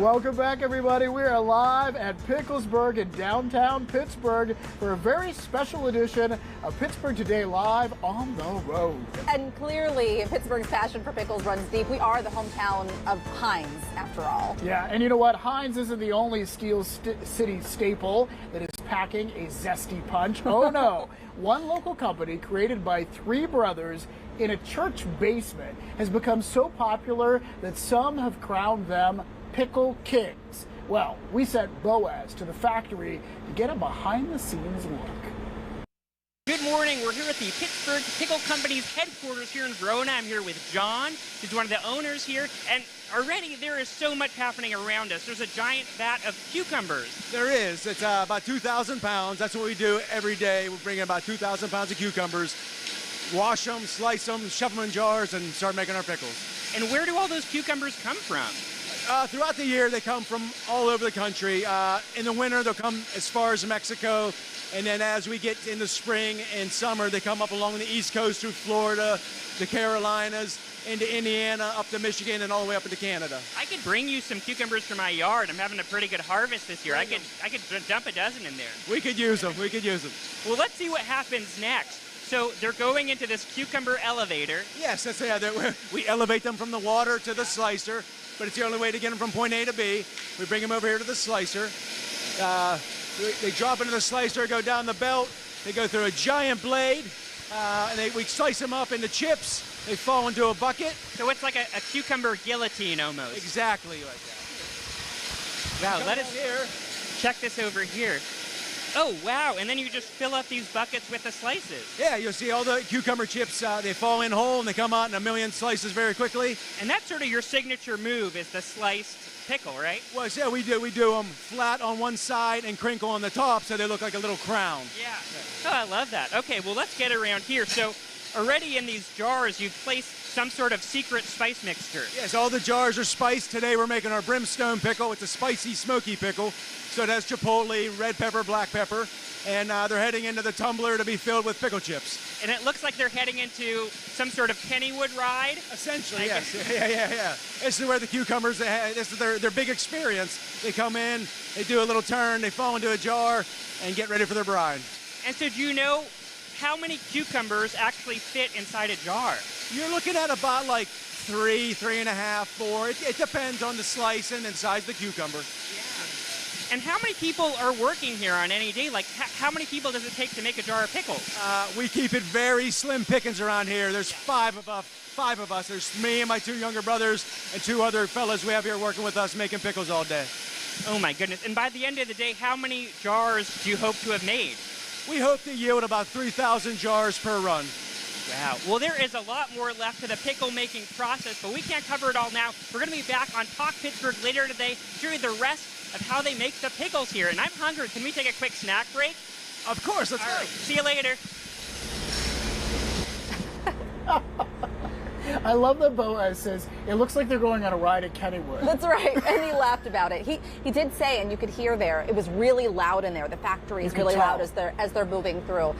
Welcome back, everybody. We are live at Picklesburg in downtown Pittsburgh for a very special edition of Pittsburgh Today Live on the Road. And clearly, Pittsburgh's passion for pickles runs deep. We are the hometown of Heinz, after all. Yeah, and you know what? Heinz isn't the only Steel City staple that is packing a zesty punch. Oh, no. One local company created by three brothers in a church basement has become so popular that some have crowned them Pickle Kings. Well, we sent Boaz to the factory to get a behind-the-scenes look. Good morning. We're here at the Pittsburgh Pickle Company's headquarters here in Verona. I'm here with John, who's one of the owners here, and already there is so much happening around us. There's a giant vat of cucumbers. There is. It's about 2,000 pounds. That's what we do every day. We bring in about 2,000 pounds of cucumbers, wash them, slice them, shove them in jars, and start making our pickles. And where do all those cucumbers come from? Throughout the year, they come from all over the country. In the winter, they'll come as far as Mexico. And then as we get into spring and summer, they come up along the East Coast through Florida, the Carolinas, into Indiana, up to Michigan, and all the way up into Canada. I could bring you some cucumbers from my yard. I'm having a pretty good harvest this year. I could dump a dozen in there. We could use them. We could use them. Well, let's see what happens next. So they're going into this cucumber elevator. Yes, we elevate them from the water to the slicer, but it's the only way to get them from point A to B. We bring them over here to the slicer. They drop into the slicer, go down the belt. They go through a giant blade, and we slice them up into chips. They fall into a bucket. So it's like a cucumber guillotine almost. Exactly like that. Wow, let us check this over here. Oh, wow, and then you just fill up these buckets with the slices. Yeah, you'll see all the cucumber chips, they fall in whole and they come out in a million slices very quickly. And that's sort of your signature move, is the sliced pickle, right? Well, yeah, we do them flat on one side and crinkle on the top so they look like a little crown. Yeah. Oh, I love that. Okay, well, let's get around here. So already in these jars, you've placed some sort of secret spice mixture. Yes, all the jars are spiced. Today we're making our brimstone pickle. It's a spicy, smoky pickle. So it has chipotle, red pepper, black pepper, and they're heading into the tumbler to be filled with pickle chips. And it looks like they're heading into some sort of Kennywood ride? Essentially, yes. Yeah. This is where the cucumbers, this is their big experience. They come in, they do a little turn, they fall into a jar, and get ready for their brine. And so do you know how many cucumbers actually fit inside a jar? You're looking at about like 3, 3.5, 4. It depends on the slicing and size of the cucumber. Yeah. And how many people are working here on any day? Like, how many people does it take to make a jar of pickles? We keep it very slim pickings around here. There's five of us. There's me and my two younger brothers and two other fellas we have here working with us making pickles all day. Oh, my goodness. And by the end of the day, how many jars do you hope to have made? We hope to yield about 3,000 jars per run. Wow. Well, there is a lot more left to the pickle-making process, but we can't cover it all now. We're going to be back on Talk Pittsburgh later today, show you the rest of how they make the pickles here. And I'm hungry. Can we take a quick snack break? Of course. Let's go. Right. See you later. I love that Boaz says, it looks like they're going on a ride at Kennywood. That's right, and he laughed about it. He did say, and you could hear there, it was really loud in there. The factory is really loud as they're moving through.